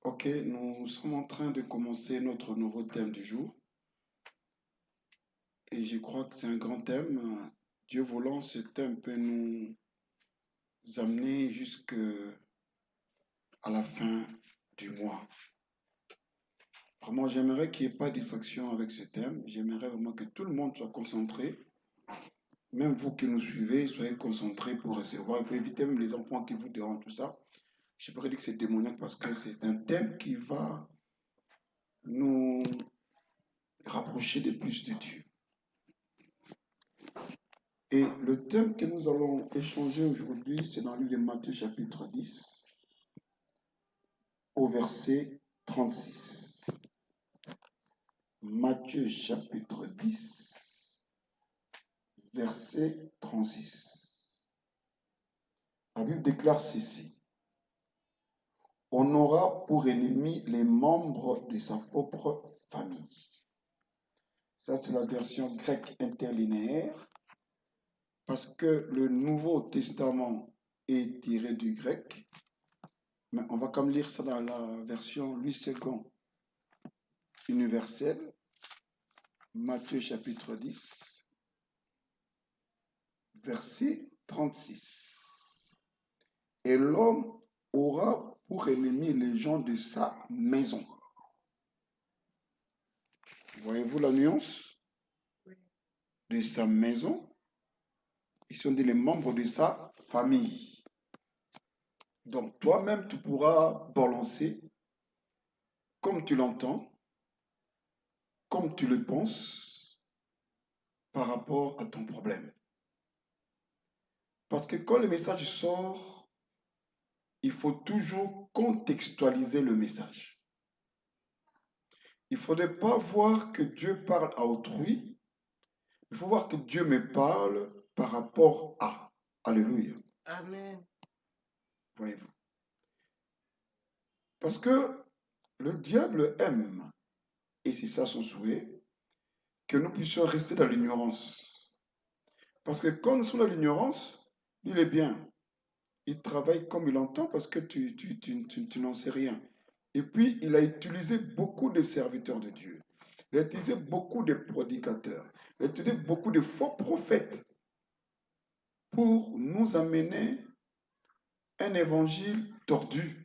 Ok, nous sommes en train de commencer notre nouveau thème du jour et je crois que c'est un grand thème. Dieu voulant, ce thème peut nous amener jusqu'à la fin du mois. Vraiment, j'aimerais qu'il n'y ait pas de distraction avec ce thème. J'aimerais vraiment que tout le monde soit concentré. Même vous qui nous suivez, soyez concentrés pour recevoir. Il faut éviter même les enfants qui vous dérangent, tout ça. Je pourrais dire que c'est démoniaque parce que c'est un thème qui va nous rapprocher de plus de Dieu. Et le thème que nous allons échanger aujourd'hui, c'est dans le livre de Matthieu chapitre 10, au verset 36. Matthieu chapitre 10, verset 36. La Bible déclare ceci. On aura pour ennemi les membres de sa propre famille. Ça, c'est la version grecque interlinéaire, parce que le Nouveau Testament est tiré du grec. Mais on va comme lire ça dans la version Louis II universelle, Matthieu chapitre 10, verset 36. Et l'homme aura pour ennemi les gens de sa maison. Voyez-vous la nuance? De sa maison. Ils sont dit les membres de sa famille. Donc toi-même, tu pourras balancer comme tu l'entends, comme tu le penses, par rapport à ton problème. Parce que quand le message sort, il faut toujours contextualiser le message. Il ne faudrait pas voir que Dieu parle à autrui. Il faut voir que Dieu me parle par rapport à. Alléluia. Amen. Voyez-vous. Parce que le diable aime, et c'est ça son souhait, que nous puissions rester dans l'ignorance. Parce que quand nous sommes dans l'ignorance, il est bien. Il travaille comme il entend parce que tu n'en sais rien. Et puis, il a utilisé beaucoup de serviteurs de Dieu. Il a utilisé beaucoup de prédicateurs. Il a utilisé beaucoup de faux prophètes pour nous amener un évangile tordu.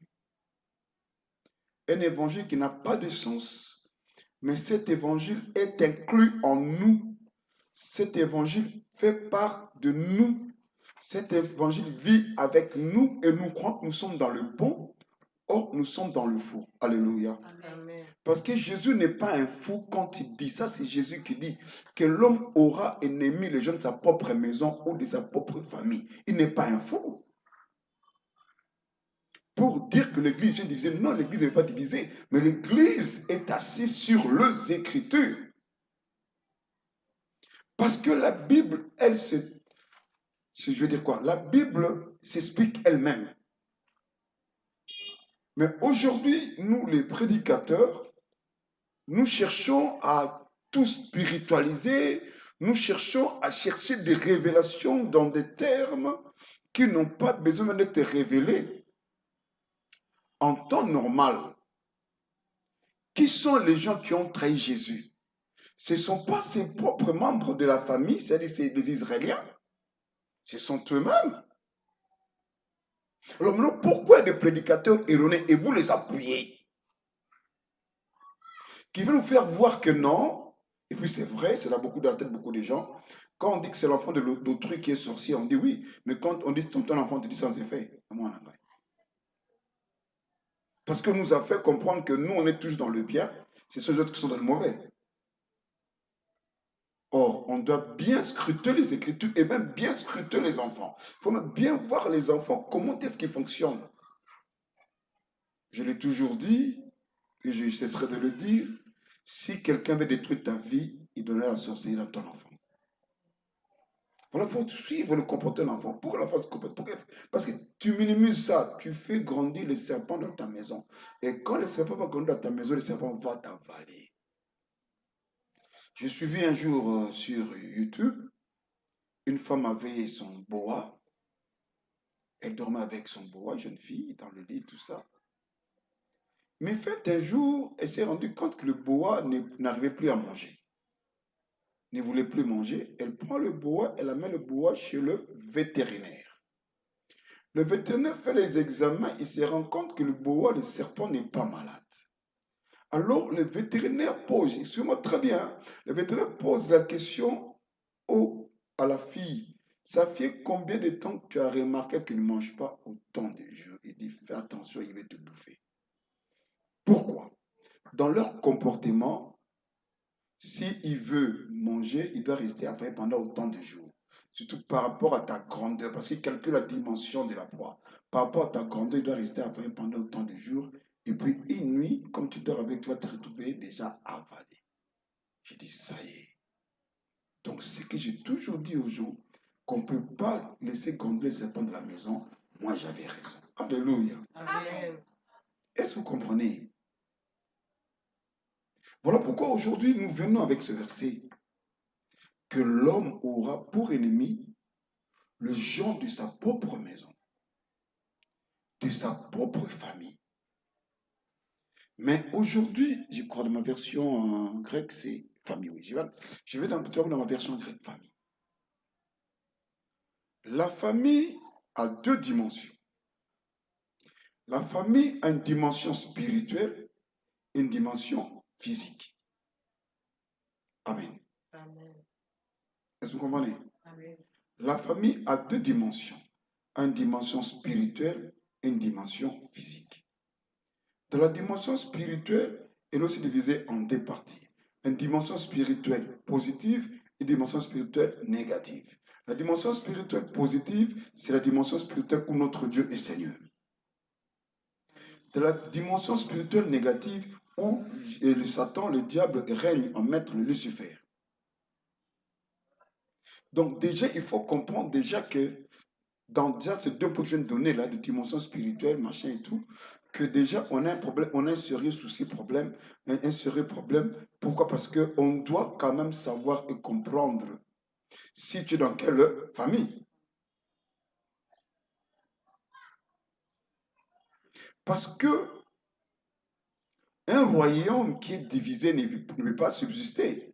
Un évangile qui n'a pas de sens. Mais cet évangile est inclus en nous. Cet évangile fait part de nous. Cet évangile vit avec nous et nous croyons que nous sommes dans le bon. Or, nous sommes dans le faux. Alléluia. Amen. Parce que Jésus n'est pas un fou quand il dit, ça c'est Jésus qui dit, que l'homme aura ennemi les gens de sa propre maison ou de sa propre famille. Il n'est pas un fou. Pour dire que l'Église est divisée, non, l'Église n'est pas divisée, mais l'Église est assise sur les Écritures. Parce que la Bible, je veux dire quoi? La Bible s'explique elle-même. Mais aujourd'hui, nous les prédicateurs, nous cherchons à tout spiritualiser, nous cherchons à chercher des révélations dans des termes qui n'ont pas besoin d'être révélés. En temps normal, qui sont les gens qui ont trahi Jésus? Ce ne sont pas ses propres membres de la famille, c'est-à-dire les Israéliens. Ce sont eux-mêmes. Alors maintenant, pourquoi des prédicateurs erronés et vous les appuyez? Qui veulent nous faire voir que non, et puis c'est vrai, c'est là beaucoup dans la tête de beaucoup de gens. Quand on dit que c'est l'enfant de d'autrui qui est sorcier, on dit oui, mais quand on dit ton enfant, te dit sans effet. Parce que nous a fait comprendre que nous, on est tous dans le bien, c'est ceux autres qui sont dans le mauvais. Or, on doit bien scruter les Écritures et même bien scruter les enfants. Il faut même bien voir les enfants, comment est-ce qu'ils fonctionnent. Je l'ai toujours dit, et je cesserai de le dire, si quelqu'un veut détruire ta vie, il donnera la sorcellerie à ton enfant. Voilà, il faut suivre le comportement de l'enfant. Pourquoi l'enfant se comporte? Parce que tu minimises ça, tu fais grandir les serpents dans ta maison. Et quand les serpents vont grandir dans ta maison, les serpents vont t'avaler. J'ai suivi un jour sur YouTube, une femme avait son boa. Elle dormait avec son boa, jeune fille, dans le lit, tout ça. Mais fait un jour, elle s'est rendue compte que le boa n'arrivait plus à manger. Ne voulait plus manger. Elle prend le boa, elle amène le boa chez le vétérinaire. Le vétérinaire fait les examens, il se rend compte que le boa, le serpent, n'est pas malade. Alors le vétérinaire pose, excusez-moi très bien, hein, le vétérinaire pose la question à la fille. Ça fait combien de temps que tu as remarqué qu'il ne mange pas autant de jours? Il dit, fais attention, il va te bouffer. Pourquoi? Dans leur comportement, s'il veut manger, il doit rester après pendant autant de jours. Surtout par rapport à ta grandeur, parce qu'il calcule la dimension de la proie. Par rapport à ta grandeur, il doit rester après pendant autant de jours. Et puis une nuit, comme tu dors avec toi, te retrouver déjà avalé. J'ai dit, ça y est. Donc, ce que j'ai toujours dit aux gens, qu'on ne peut pas laisser grandir les serpents de la maison, moi j'avais raison. Alléluia. Amen. Est-ce que vous comprenez? Voilà pourquoi aujourd'hui nous venons avec ce verset. Que l'homme aura pour ennemi le gens de sa propre maison, de sa propre famille. Mais aujourd'hui, je crois dans ma version grecque, c'est famille, oui. Je vais dans ma version grecque, famille. La famille a deux dimensions. La famille a une dimension spirituelle et une dimension physique. Amen. Amen. Est-ce que vous comprenez? Amen. La famille a deux dimensions. Une dimension spirituelle et une dimension physique. Dans la dimension spirituelle, elle est aussi divisée en deux parties. Une dimension spirituelle positive et une dimension spirituelle négative. La dimension spirituelle positive, c'est la dimension spirituelle où notre Dieu est Seigneur. De la dimension spirituelle négative où le Satan, le diable, règne en maître, le Lucifer. Donc déjà, il faut comprendre déjà que dans déjà ces deux points que je viens de donner là, de dimension spirituelle, machin et tout, que déjà on a un problème, on a un sérieux souci, problème, un sérieux problème. Pourquoi? Parce qu'on doit quand même savoir et comprendre si tu es dans quelle famille. Parce que un royaume qui est divisé ne peut pas subsister.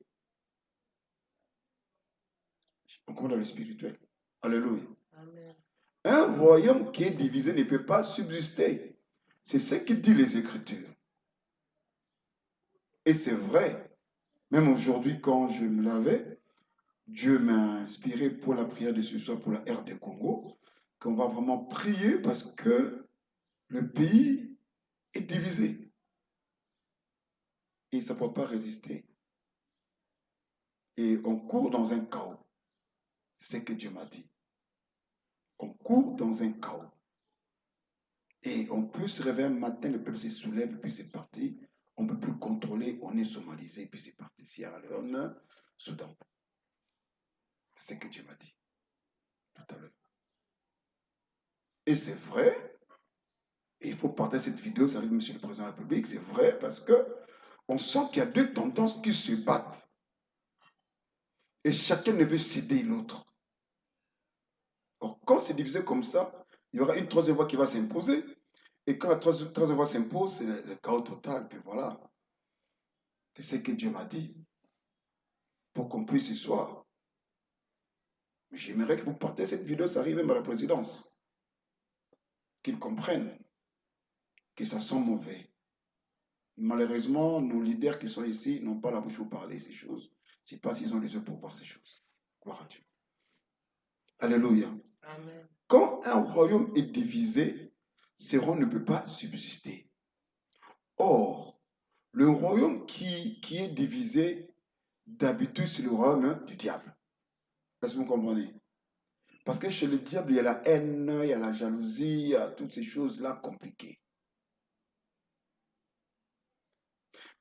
On comprend dans le spirituel. Alléluia. Amen. Un royaume qui est divisé ne peut pas subsister. C'est ce que dit les Écritures. Et c'est vrai. Même aujourd'hui, quand je me lavais, Dieu m'a inspiré pour la prière de ce soir pour la RD Congo, qu'on va vraiment prier parce que le pays est divisé. Et ça ne peut pas résister. Et on court dans un chaos. C'est ce que Dieu m'a dit. On court dans un chaos. Et on peut se réveiller un matin, le peuple se soulève, puis c'est parti. On ne peut plus contrôler, on est somalisé, puis c'est parti. Sierra Leone, Soudan. C'est ce que Dieu m'a dit tout à l'heure. Et c'est vrai, et il faut partager cette vidéo, ça arrive, Monsieur le Président de la République, c'est vrai parce que on sent qu'il y a deux tendances qui se battent. Et chacun ne veut céder l'autre. Or, quand c'est divisé comme ça, il y aura une troisième voie qui va s'imposer. Et quand la troisième voie s'impose, c'est le chaos total. Puis voilà. C'est ce que Dieu m'a dit. Pour qu'on puisse y soir. Mais j'aimerais que vous partez cette vidéo, ça arrive même à la présidence. Qu'ils comprennent que ça sent mauvais. Malheureusement, nos leaders qui sont ici n'ont pas la bouche pour parler ces choses. Je ne sais pas s'ils ont les yeux pour voir ces choses. Gloire à Dieu. Alléluia. Amen. Quand un royaume est divisé, ce royaume ne peut pas subsister. Or, le royaume qui est divisé, d'habitude, c'est le royaume du diable. Est-ce que vous comprenez? Parce que chez le diable, il y a la haine, il y a la jalousie, il y a toutes ces choses-là compliquées.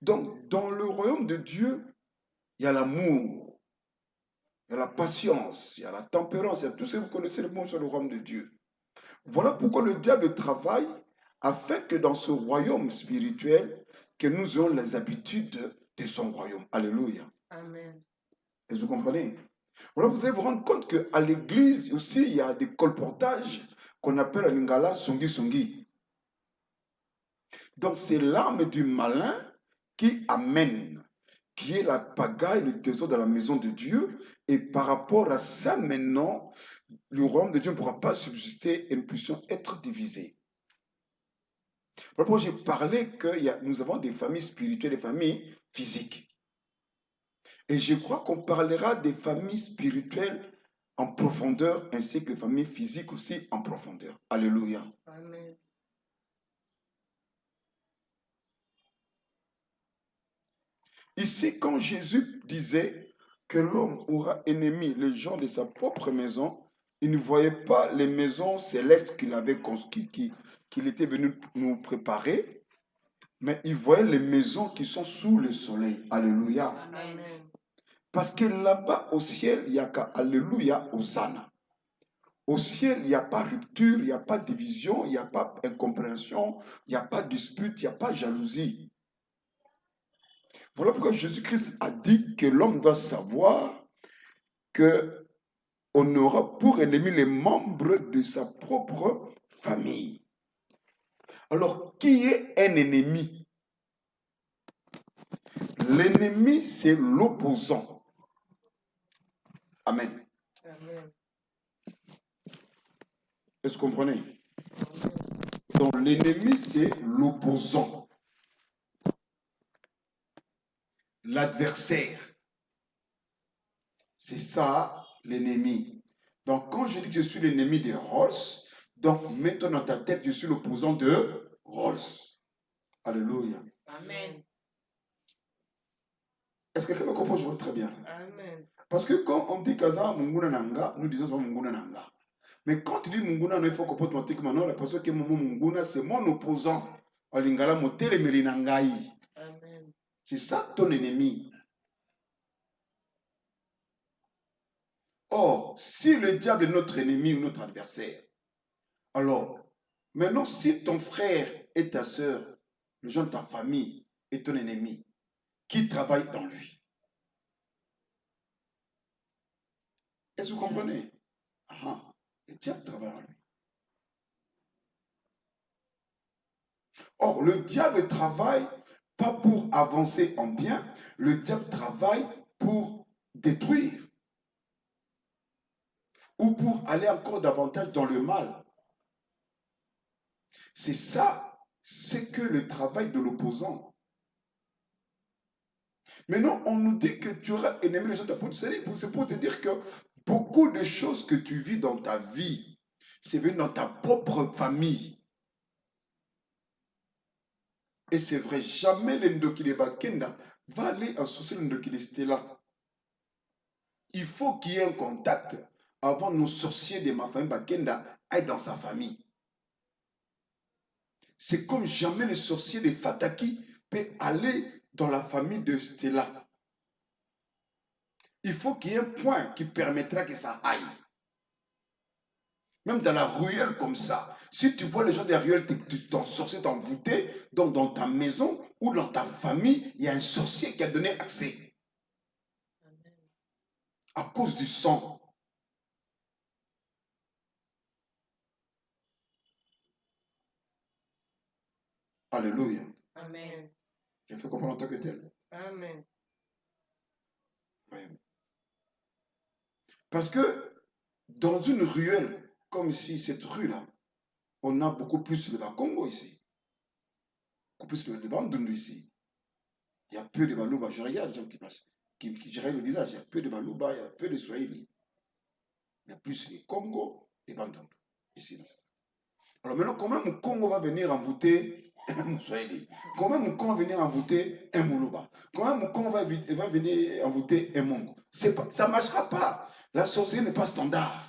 Donc, dans le royaume de Dieu, il y a l'amour, il y a la patience, il y a la tempérance, il y a tout ce que vous connaissez le monde sur le royaume de Dieu. Voilà pourquoi le diable travaille afin que dans ce royaume spirituel, que nous ayons les habitudes de son royaume. Alléluia. Amen. Est-ce que vous comprenez? Voilà, vous allez vous rendre compte qu'à l'église aussi, il y a des colportages qu'on appelle à Lingala Songi Songi. Donc c'est l'arme du malin qui amène, qui est la pagaille, le trésor de la maison de Dieu. Et par rapport à ça, maintenant, le royaume de Dieu ne pourra pas subsister et nous puissions être divisés. Voilà pourquoi j'ai parlé que nous avons des familles spirituelles et des familles physiques. Et je crois qu'on parlera des familles spirituelles en profondeur ainsi que les familles physiques aussi en profondeur. Alléluia. Amen. Ici, quand Jésus disait que l'homme aura ennemi les gens de sa propre maison, il ne voyait pas les maisons célestes qu'il était venu nous préparer, mais il voyait les maisons qui sont sous le soleil. Alléluia. Amen. Parce que là-bas, au ciel, il n'y a qu'à Alléluia, Hosanna. Au ciel, il n'y a pas rupture, il n'y a pas division, il n'y a pas incompréhension, il n'y a pas dispute, il n'y a pas jalousie. Voilà pourquoi Jésus-Christ a dit que l'homme doit savoir qu'on aura pour ennemi les membres de sa propre famille. Alors, qui est un ennemi? L'ennemi, c'est l'opposant. Amen. Amen. Est-ce que vous comprenez? Amen. Donc, l'ennemi, c'est l'opposant. L'adversaire. C'est ça, l'ennemi. Donc, quand je dis que je suis l'ennemi de Rolls, donc, mets-toi dans ta tête, je suis l'opposant de Rolls. Alléluia. Amen. Est-ce que quelqu'un comprend aujourd'hui très bien? Amen. Parce que quand on dit Kaza Munguna Nanga, nous disons souvent Munguna Nanga. Mais quand tu dis Munguna, il faut comprendre automatiquement, non, la personne qui est Munguna, c'est mon opposant. Alingala Motele Melinangai. Amen. C'est ça ton ennemi. Or, si le diable est notre ennemi ou notre adversaire, alors, maintenant, si ton frère et ta soeur, le gens de ta famille est ton ennemi, qui travaille dans lui? Est-ce que vous comprenez? Ah, le diable travaille en lui. Or, le diable travaille pas pour avancer en bien, le diable travaille pour détruire ou pour aller encore davantage dans le mal. C'est ça, c'est que le travail de l'opposant. Maintenant, on nous dit que tu auras ennemi les gens de ta propre famille. C'est pour te dire que beaucoup de choses que tu vis dans ta vie, c'est venu dans ta propre famille. Et c'est vrai, jamais l'Ndokile Bakenda va aller associer l'Ndokile Stella. Il faut qu'il y ait un contact avant nos sorciers de ma famille Bakenda aillent dans sa famille. C'est comme jamais le sorcier de Fataki peut aller dans la famille de Stella. Il faut qu'il y ait un point qui permettra que ça aille. Même dans la ruelle comme ça, si tu vois les gens de la ruelle, ton sorcier t'envoûter, donc dans ta maison ou dans ta famille, il y a un sorcier qui a donné accès. Amen. À cause du sang. Alléluia. Amen. J'ai fait comprendre en tant que tel. Amen. Oui. Parce que dans une ruelle, comme ici, cette rue-là, on a beaucoup plus de Congo ici. Beaucoup plus de Bandundu ici. Il y a peu de Balouba. Je regarde les gens qui passent, qui gèrent le visage. Il y a peu de Balouba, il y a peu de Swahili. Il y a plus les Congo, les Bandundu ici. Alors maintenant, comment mon Congo va venir envoûter un Swahili? Comment mon Congo va venir envoûter un Moulouba? Comment mon Congo va venir envoûter un Mongo? Ça ne marchera pas. La sorcellerie n'est pas standard.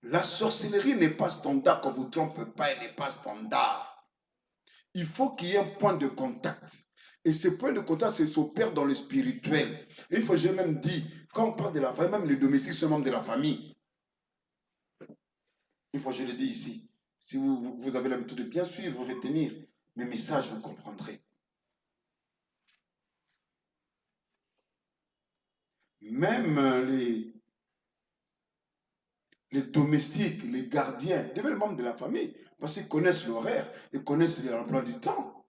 La sorcellerie n'est pas standard, qu'on ne vous trompe pas, elle n'est pas standard. Il faut qu'il y ait un point de contact. Et ce point de contact, c'est s'opère dans le spirituel. Une fois, j'ai même dit, quand on parle de la famille, même les domestiques sont membres de la famille. Une fois, je l'ai dit ici. Si vous avez l'habitude de bien suivre, retenir mes messages, vous comprendrez. Même les domestiques, les gardiens, deviennent membres de la famille. Parce qu'ils connaissent l'horaire, ils connaissent l'emploi du temps.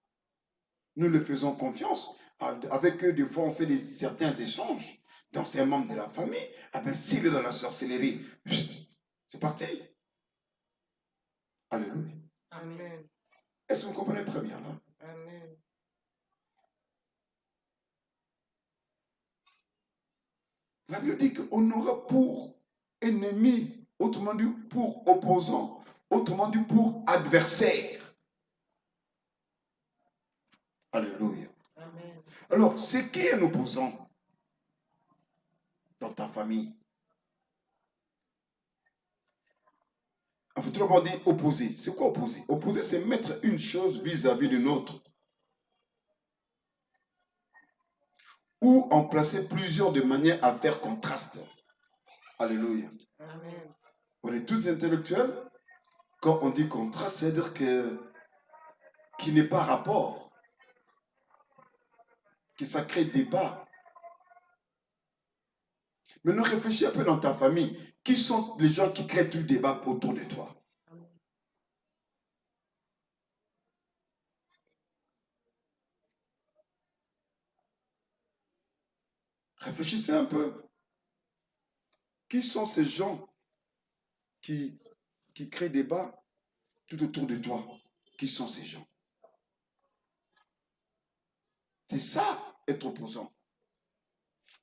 Nous leur faisons confiance. Avec eux, des fois, on fait certains échanges. Donc, c'est un membre de la famille. Ah ben, s'il est dans la sorcellerie, c'est parti. Alléluia. Amen. Est-ce que vous comprenez très bien là? Amen. La Bible dit qu'on aura pour ennemi, autrement dit pour opposant, autrement dit pour adversaire. Alléluia. Amen. Alors, c'est qui un opposant dans ta famille? En fait, on va dire opposer. C'est quoi opposer? Opposer, c'est mettre une chose vis-à-vis d'une autre. Ou en placer plusieurs de manière à faire contraste. Alléluia. Amen. On est tous intellectuels. Quand on dit contraste, c'est-à-dire qu'il n'est pas rapport. Que ça crée débat. Maintenant, réfléchis un peu dans ta famille. Qui sont les gens qui créent tout le débat autour de toi? Réfléchissez un peu. Qui sont ces gens qui créent débat tout autour de toi? Qui sont ces gens? C'est ça, être opposant.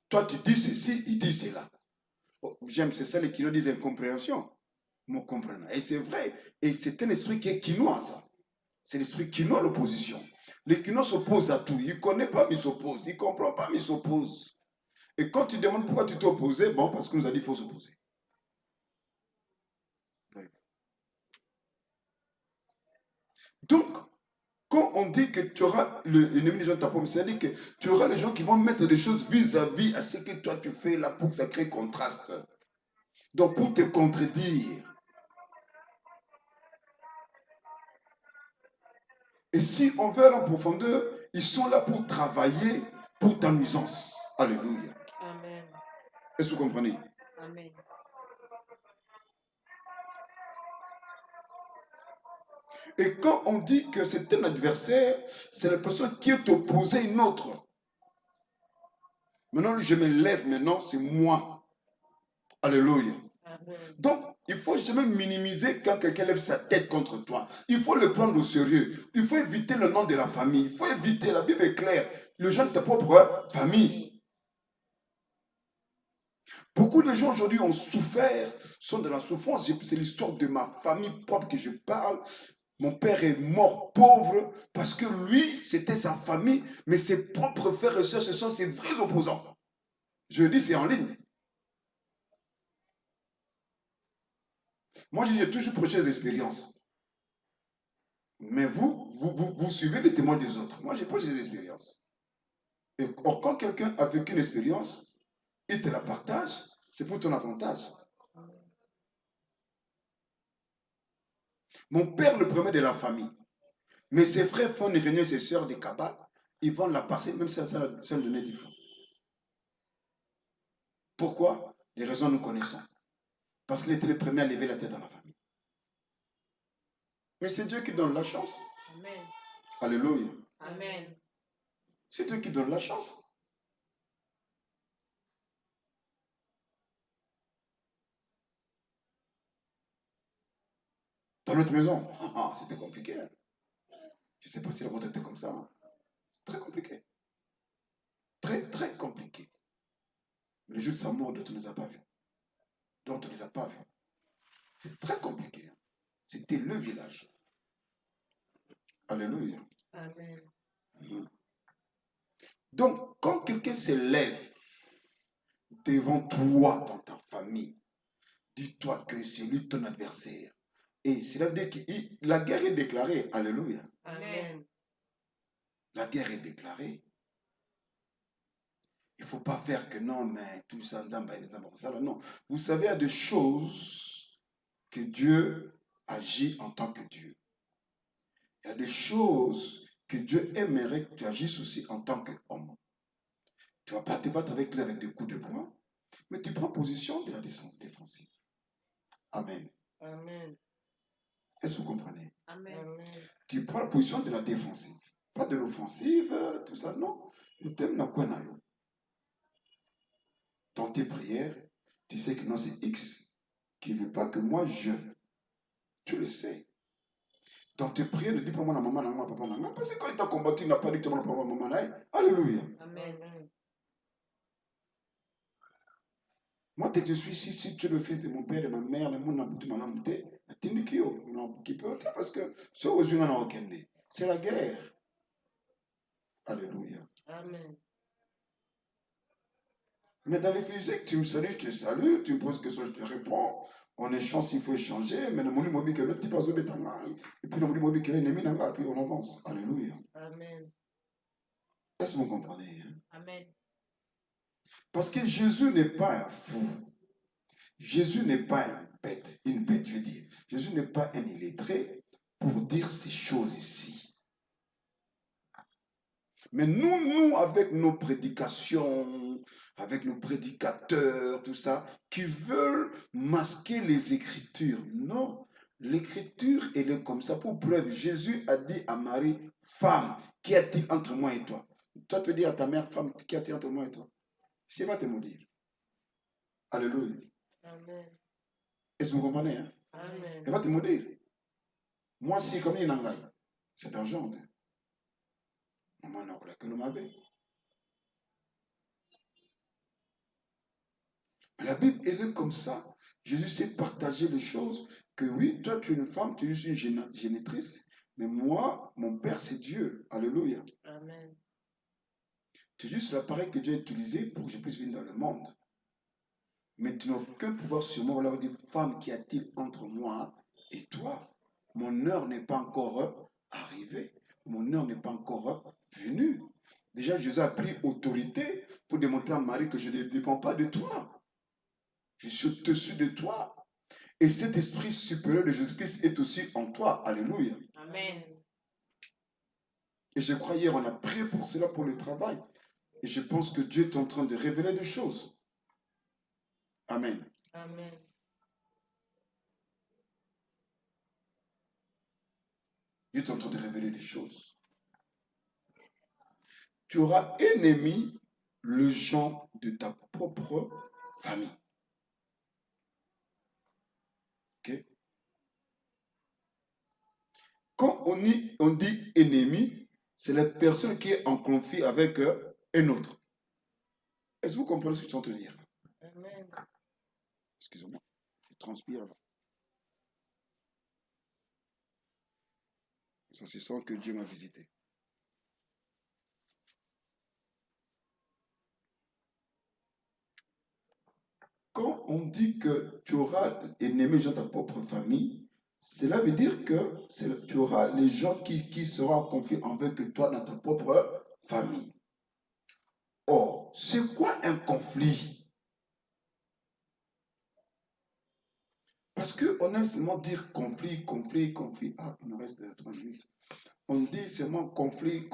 Toi, tu dis ceci, il dit cela. Oh, j'aime, c'est ça les qui nous disent incompréhension. Mon comprenant. Et c'est vrai. Et c'est un esprit qui est quinois, ça. C'est l'esprit quinois, l'opposition. Les quinois s'opposent à tout. Il ne connaît pas, mais il s'oppose. Il ne comprend pas, mais il s'oppose. Et quand tu demandes pourquoi tu t'es opposé, bon, parce qu'on nous a dit qu'il faut s'opposer. Donc, quand on dit que tu auras l'ennemi des gens de ta pomme, c'est-à-dire que tu auras les gens qui vont mettre des choses vis-à-vis à ce que toi tu fais là pour que ça crée contraste. Donc, pour te contredire. Et si on veut aller en profondeur, ils sont là pour travailler pour ta nuisance. Alléluia. Amen. Est-ce que vous comprenez? Amen. Et quand on dit que c'est un adversaire, c'est la personne qui est opposée à une autre. Maintenant, je me lève maintenant, c'est moi. Alléluia. Amen. Donc, il faut jamais minimiser quand quelqu'un lève sa tête contre toi. Il faut le prendre au sérieux. Il faut éviter le nom de la famille. Il faut éviter, la Bible est claire, le genre de ta propre famille. Beaucoup de gens aujourd'hui ont souffert, sont dans la souffrance. C'est l'histoire de ma famille propre que je parle. Mon père est mort pauvre parce que lui, c'était sa famille, mais ses propres frères et sœurs, ce sont ses vrais opposants. Je le dis, c'est en ligne. Moi, j'ai toujours prêché les expériences. Mais vous suivez les témoins des autres. Moi, j'ai prêché les expériences. Et quand quelqu'un a vécu une expérience, il te la partage, c'est pour ton avantage. Mon père le premier de la famille. Mais ses frères font une réunion, ses sœurs de cabal, ils vont la passer, même si ça leur donner 10 francs. Pourquoi? Les raisons nous connaissons. Parce qu'il était le premier à lever la tête dans la famille. Mais c'est Dieu qui donne la chance. Amen. Alléluia. Amen. C'est Dieu qui donne la chance. Dans notre maison, c'était compliqué. Je ne sais pas si la vôtre était comme ça. C'est très compliqué. Très, très compliqué. Le jour de sa mort, d'autres ne les a pas vus. D'autres ne les a pas vus. C'est très compliqué. C'était le village. Alléluia. Amen. Donc, quand quelqu'un se lève devant toi dans ta famille, dis-toi que c'est lui ton adversaire. Et cela veut dire que la guerre est déclarée. Alléluia. Amen. La guerre est déclarée. Il ne faut pas faire que non, mais tout ça, non. Vous savez, il y a des choses que Dieu agit en tant que Dieu. Il y a des choses que Dieu aimerait que tu agisses aussi en tant qu'homme. Tu ne vas pas te battre avec lui avec des coups de poing, mais tu prends position de la défensive. Amen. Amen. Est-ce que vous comprenez? Amen. Tu prends la position de la défensive. Pas de l'offensive, tout ça, non. Nous t'aimons dans quoi, Nayo? Dans tes prières, tu sais que non, c'est X qui ne veut pas que moi je. Tu le sais. Dans tes prières, ne dis pas moi la maman, la maman, papa, la maman. Parce que quand il t'a combattu, il n'a pas dit que tu vas la maman, là. Alléluia. Amen. Moi, dès que je suis ici, si tu es le fils de mon père, de ma mère, de mon abouti, ma lamouté, parce que ce aux yeux, c'est la guerre. Alléluia. Amen. Mais dans les physiques, tu me salues, je te salue, tu me poses question, je te réponds. On échange s'il faut échanger, mais le mobile que l'autre type a zobé ta main, et puis le mobile que l'ennemi n'a pas, puis on avance. Alléluia. Amen. Est-ce que vous comprenez? Amen. Parce que Jésus n'est pas un fou. Jésus n'est pas une bête, je veux dire. Jésus n'est pas un illettré pour dire ces choses ici. Mais nous, avec nos prédications, avec nos prédicateurs, tout ça, qui veulent masquer les Écritures. Non, l'Écriture, elle est comme ça. Pour preuve, Jésus a dit à Marie, femme, qu'y a-t-il entre moi et toi? Toi, tu peux dire à ta mère, femme, qu'y a-t-il entre moi et toi? Si elle va te dire. Alléluia. Amen. Est-ce que vous comprenez? Hein? Amen. Elle va te dire. Moi, si, comme il y a c'est d'argent. Maman n'a pas que le m'avait. La Bible, elle est comme ça. Jésus sait partager les choses. Que oui, toi, tu es une femme, tu es juste une génitrice. Mais moi, mon Père, c'est Dieu. Alléluia. Amen. C'est juste l'appareil que Dieu a utilisé pour que je puisse venir dans le monde. Mais tu n'as aucun pouvoir sur moi. On leur dit, femme, qu'y a-t-il entre moi et toi? Mon heure n'est pas encore arrivée. Mon heure n'est pas encore venue. Déjà, Jésus a pris autorité pour démontrer à Marie que je ne dépends pas de toi. Je suis au-dessus de toi. Et cet esprit supérieur de Jésus-Christ est aussi en toi. Alléluia. Amen. Et je crois hier, on a prié pour cela, pour le travail. Et je pense que Dieu est en train de révéler des choses. Amen. Amen. Dieu est en train de révéler des choses. Tu auras ennemi le gens de ta propre famille. Ok? Quand on dit ennemi, c'est la personne qui est en conflit avec un autre. Est-ce que vous comprenez ce que je suis en train de dire? Amen. Excusez-moi, je transpire là. Ça se sent que Dieu m'a visité. Quand on dit que tu auras ennemi les gens de ta propre famille, cela veut dire que tu auras les gens qui seront en conflit avec toi dans ta propre famille. Or, c'est quoi un conflit? Parce qu'on aime seulement dire conflit. Ah, il nous reste 3 minutes. On dit seulement conflit.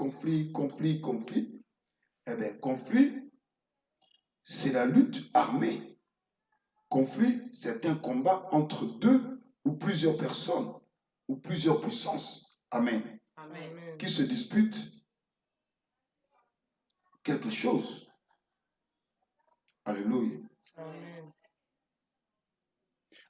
Eh bien, conflit, c'est la lutte armée. Conflit, c'est un combat entre deux ou plusieurs personnes ou plusieurs puissances. Amen. Amen. Qui se disputent quelque chose. Alléluia. Amen.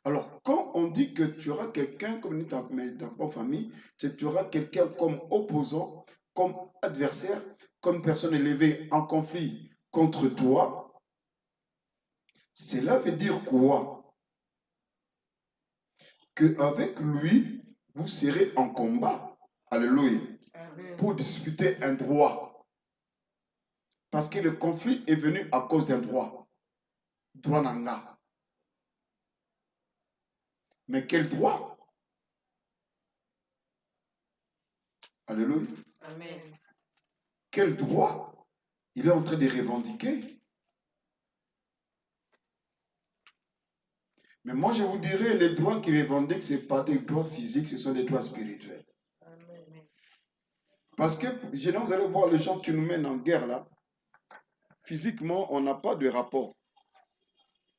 Alors, quand on dit que tu auras quelqu'un comme dans ta famille, c'est que tu auras quelqu'un comme opposant, comme adversaire, comme personne élevée en conflit contre toi. Cela veut dire quoi? Qu'avec lui, vous serez en combat. Alléluia. Amen. Pour disputer un droit. Parce que le conflit est venu à cause d'un droit. Droit nanga. Mais quel droit? Alléluia. Amen. Quel droit il est en train de revendiquer? Mais moi, je vous dirais, les droits qu'il revendique, ce n'est pas des droits physiques, ce sont des droits spirituels. Amen. Parce que, vous allez voir les gens qui nous mènent en guerre, là. Physiquement, on n'a pas de rapport.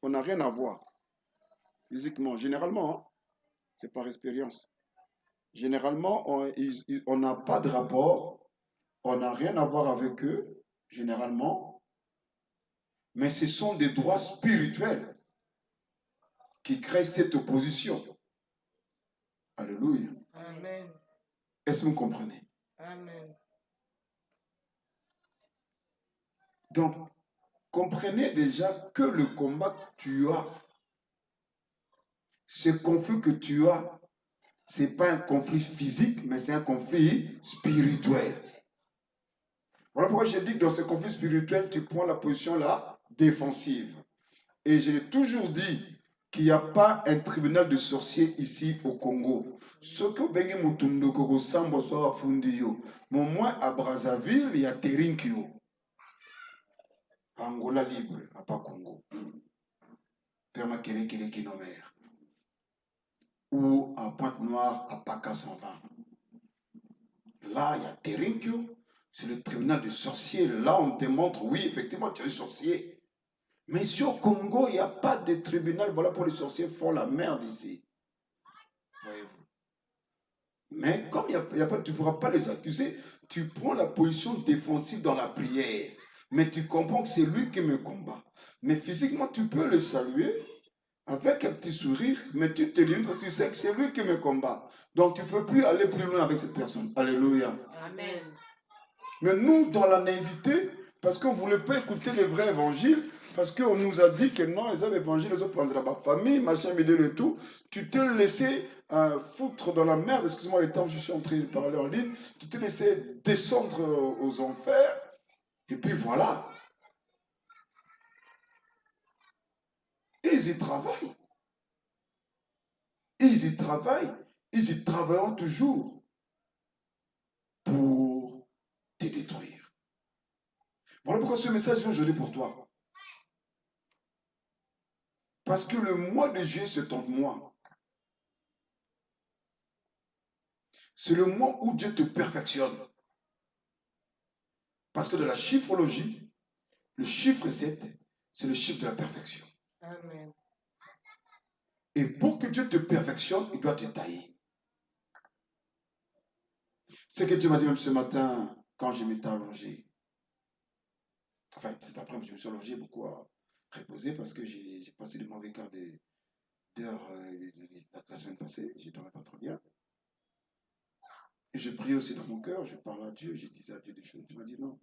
On n'a rien à voir. Physiquement, généralement, hein, c'est par expérience. généralement, on n'a pas de rapport, on n'a rien à voir avec eux, généralement, mais ce sont des droits spirituels qui créent cette opposition. Alléluia. Amen. Est-ce que vous comprenez? Amen. Donc, comprenez déjà que le combat que tu as, ce conflit que tu as, ce n'est pas un conflit physique, mais c'est un conflit spirituel. Voilà pourquoi j'ai dit que dans ce conflit spirituel, tu prends la position là, défensive. Et je l'ai toujours dit qu'il n'y a pas un tribunal de sorciers ici au Congo. Ce que Bengi Mutundoko Gosambo soit Fundiyo. Mais au moins à Brazzaville, il y a Terinkio. Angola libre, à pas Congo. Perma Kele Kele Kinomer. Ou à Pointe-Noire, à Paka 120. Là, il y a Terinkio. C'est le tribunal de sorciers. Là, on te montre, oui, effectivement, tu es sorcier. Mais ici au Congo, il n'y a pas de tribunal. Voilà pour les sorciers font la merde ici. Voyez-vous. Mais comme il y a pas, tu ne pourras pas les accuser, tu prends la position défensive dans la prière. Mais tu comprends que c'est lui qui me combat. Mais physiquement, tu peux le saluer avec un petit sourire, mais tu te limites parce que tu sais que c'est lui qui me combat. Donc tu ne peux plus aller plus loin avec cette personne. Alléluia. Amen. Mais nous, dans la naïveté, parce qu'on ne voulait pas écouter les vrais évangiles, parce qu'on nous a dit que non, les évangiles, les autres pensent à ma famille, machin, mais et tout, tu t'es laissé foutre dans la merde, excuse-moi les temps, je suis en train de parler en ligne, tu t'es laissé descendre aux enfers, et puis voilà. Et ils y travaillent. Ils y travaillent. Ils y travailleront toujours pour te détruire. Voilà pourquoi ce message est aujourd'hui pour toi. Parce que le mois de juillet, c'est ton mois. C'est le mois où Dieu te perfectionne. Parce que de la chiffrologie, le chiffre 7, c'est le chiffre de la perfection. Amen. Et pour que Dieu te perfectionne, il doit te tailler. C'est ce que Dieu m'a dit même ce matin quand je m'étais allongé. Enfin, cet après-midi, je me suis allongé beaucoup à reposer parce que j'ai passé de mauvais quart d'heure la semaine passée. Je ne dormais pas trop bien. Et je prie aussi dans mon cœur, je parle à Dieu, je disais à Dieu des choses. Dieu m'a dit non,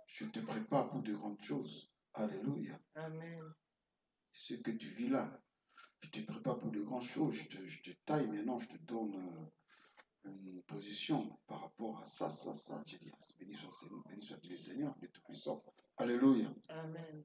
je te prépare pour de grandes choses. Alléluia. Amen. Ce que tu vis là, je te prépare pour de grandes choses. Je te taille maintenant, je te donne une position par rapport à ça. J'ai dit, béni soit Dieu le Seigneur, le Tout-Puissant. Alléluia. Amen.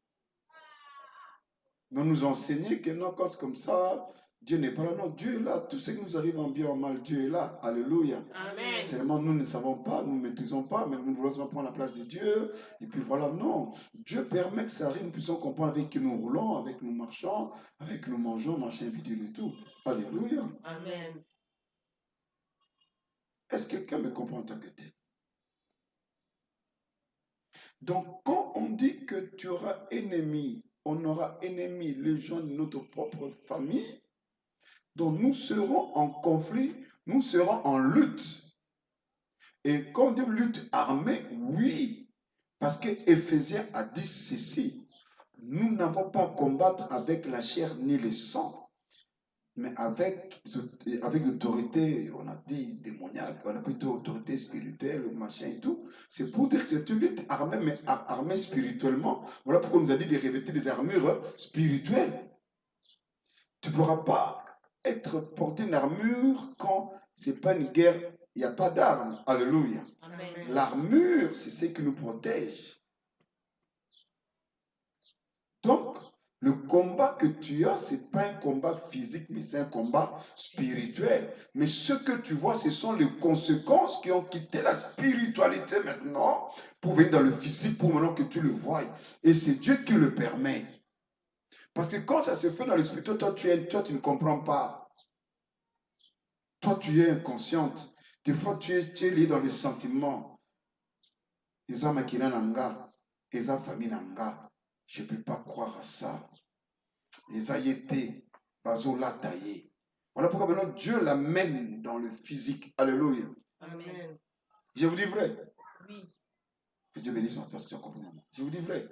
Mais on nous a enseigné que non, quand c'est comme ça, Dieu n'est pas là. Non, Dieu est là. Tout ce qui nous arrive en bien ou en mal, Dieu est là. Alléluia. Amen. Seulement, nous ne savons pas, nous ne maîtrisons pas, mais nous voulons seulement prendre la place de Dieu. Et puis voilà, non. Dieu permet que ça arrive, nous puissions comprendre avec qui nous roulons, avec nous marchons, avec qui nous mangeons, machin, bidule et tout. Alléluia. Amen. Est-ce que quelqu'un me comprend en tant que tel? Donc, quand on dit que tu auras ennemi, on aura ennemi les gens de notre propre famille, donc nous serons en conflit, nous serons en lutte. Et quand on dit lutte armée, oui, parce que Éphésiens a dit ceci, nous n'avons pas à combattre avec la chair ni le sang, mais avec l'autorité, on a dit démoniaque, on a plutôt autorité spirituelle, machin et tout. C'est pour dire que c'est une lutte armée, mais armée spirituellement. Voilà pourquoi on nous a dit de revêtir des armures spirituelles. Tu ne pourras pas porter une armure quand ce n'est pas une guerre, il n'y a pas d'armes. Alléluia. Amen. L'armure, c'est ce qui nous protège. Donc, le combat que tu as, ce n'est pas un combat physique, mais c'est un combat spirituel. Mais ce que tu vois, ce sont les conséquences qui ont quitté la spiritualité maintenant pour venir dans le physique, pour maintenant que tu le voies. Et c'est Dieu qui le permet. Parce que quand ça se fait dans le spirituel, toi, tu ne comprends pas. Toi, tu es inconsciente. Des fois, tu es lié dans les sentiments. Les hommes qui n'ont les familles n'ont. Je ne peux pas croire à ça. Les aïétés, bazo la taillé. Voilà pourquoi maintenant Dieu l'amène dans le physique. Alléluia. Amen. Je vous dis vrai. Oui. Que Dieu bénisse ma parce que tu as compris. Je vous dis vrai.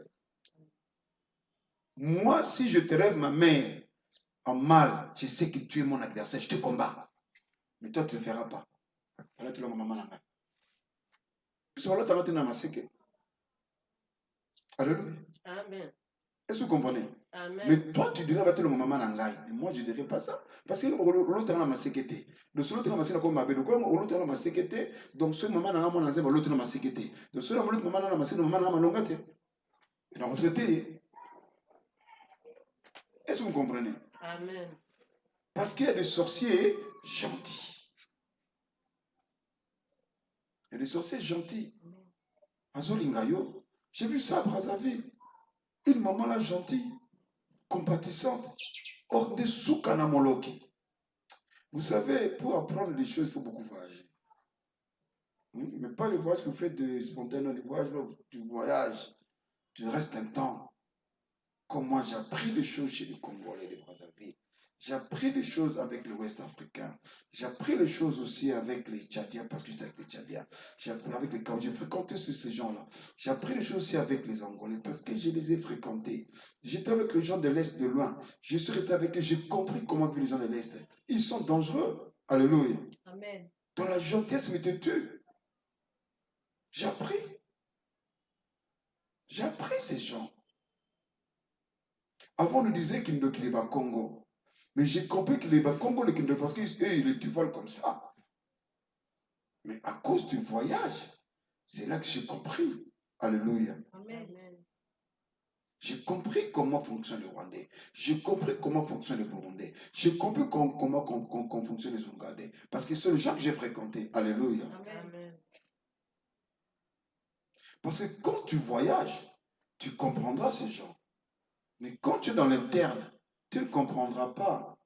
Moi, si je te rêve ma mère en mal, je sais que tu es mon adversaire, je te combats. Mais toi, tu ne le feras pas. Alors tu l'as maman là. Puis voilà, tu as maintenant ma séquelle. Alléluia. Amen. Est-ce que vous comprenez? Amen. Mais toi, tu dirais, va-t-il le maman nangai. Mais moi, je ne dirais pas ça. Parce que l'autre a ma séquette. Le seul autre a ma séquette, l'autre a ma séquette. Donc, ce maman n'a pas mon anzé, l'autre a ma séquette. Le seul maman n'a ma séquette, maman n'a ma longate. Et la retraité. Est-ce que vous comprenez? Amen. Parce qu'il y a des sorciers gentils. Il y a des sorciers gentils. À Zolingayo, j'ai vu ça à Brazzaville. Une maman là gentille, compatissante, hors de Soukanamoloki. Vous savez, pour apprendre des choses, il faut beaucoup voyager. Mais pas le voyage que vous faites de spontané, le voyage, tu voyages, tu restes un temps. Comme moi, j'ai appris des choses chez les Congolais de Brazzaville. J'ai appris des choses avec le Ouest africain. J'ai appris des choses aussi avec les Tchadiens, parce que j'étais avec les Tchadiens. J'ai appris avec les Camerounais. J'ai fréquenté ces gens-là. J'ai appris des choses aussi avec les Angolais, parce que je les ai fréquentés. J'étais avec les gens de l'Est de loin. Je suis resté avec eux. J'ai compris comment vivent les gens de l'Est. Ils sont dangereux. Alléluia. Amen. Dans la gentillesse, mais te tue. J'ai appris. J'ai appris ces gens. Avant, on nous disait qu'il ne qu'il est pas Congo. Mais j'ai compris qu'il est pas Congo, parce qu'eux, ils le dévoilent comme ça. Mais à cause du voyage, c'est là que j'ai compris. Alléluia. Amen. J'ai compris comment fonctionne le Rwandais. J'ai compris comment fonctionne le Burundais. J'ai compris comment fonctionne les Ougandais. Parce que c'est le gens que j'ai fréquenté. Alléluia. Amen. Parce que quand tu voyages, tu comprendras ces gens. Mais quand tu es dans l'interne, tu ne comprendras pas.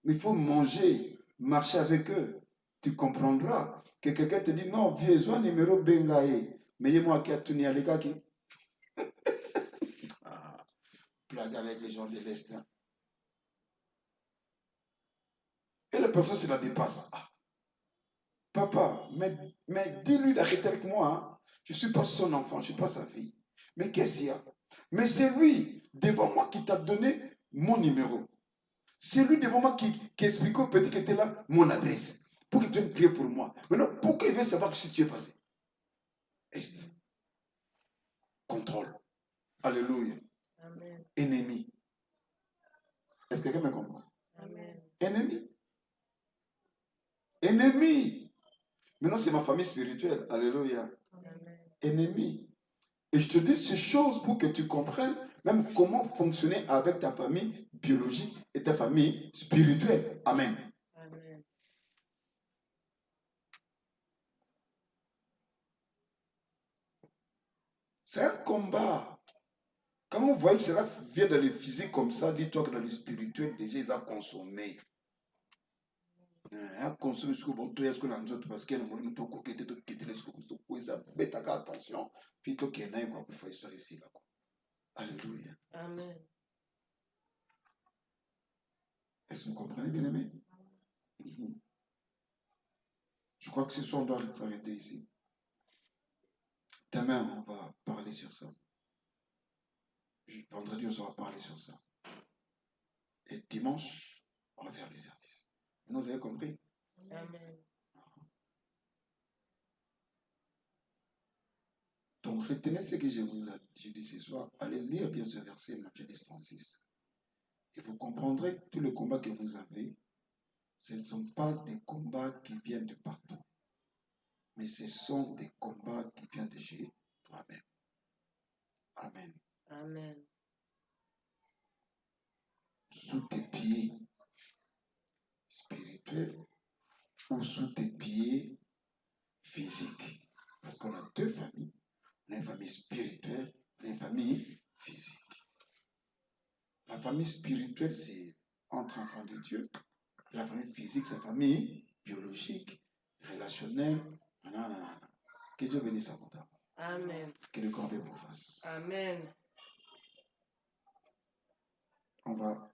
Mais il faut manger, marcher avec eux. Tu comprendras que quelqu'un te dit non, vieux, un numéro bengaye. Mais moi qui a tenu à l'écart qui. Blague avec les gens de l'Est. Hein. Et la personne se la dépasse. Ah. Papa, mais dis-lui d'arrêter avec moi. Hein. Je ne suis pas son enfant, je ne suis pas sa fille. Mais qu'est-ce qu'il y a? Mais c'est lui, devant moi, qui t'a donné mon numéro. C'est lui devant moi qui explique au petit qui était là mon adresse. Pour qu'il vienne prier pour moi. Maintenant, pourquoi il veut savoir que si tu es passé? Est. Contrôle. Alléluia. Amen. Ennemi. Est-ce que quelqu'un me comprend? Amen. Ennemi. Ennemi. Maintenant, c'est ma famille spirituelle. Alléluia. Amen. Ennemi. Et je te dis ces choses pour que tu comprennes même comment fonctionner avec ta famille biologique et ta famille spirituelle. Amen. Amen. C'est un combat. Quand on voit que cela vient dans le physique comme ça, dis-toi que dans le spirituel, déjà, ils ont consommé. Ils ont consommé ce que bon, toi, est-ce que l'on autres, parce qu'il y a un moment où tu as quitté les choses, ça fait attention. Puis toi, qui est quoi pour faire histoire ici, là. Alléluia. Amen. Est-ce que vous comprenez, bien aimé? Je crois que ce soir, on doit s'arrêter ici. Demain, on va parler sur ça. Vendredi, on va parler sur ça. Et dimanche, on va faire le service. Vous avez compris? Amen. Donc, retenez ce que je vous ai dit ce soir. Allez lire bien ce verset, Matthieu 10, 36. Et vous comprendrez que tous les combats que vous avez, ce ne sont pas des combats qui viennent de partout. Mais ce sont des combats qui viennent de chez toi-même. Amen. Amen. Sous tes pieds spirituels ou sous tes pieds physiques. Parce qu'on a deux familles. On a une famille spirituelle et une famille physique. La famille spirituelle, c'est entre enfants de Dieu. La famille physique, c'est la famille biologique, relationnelle. Nanana. Que Dieu bénisse à votre âme. Amen. Que le grand Père vous fasse. Amen. On va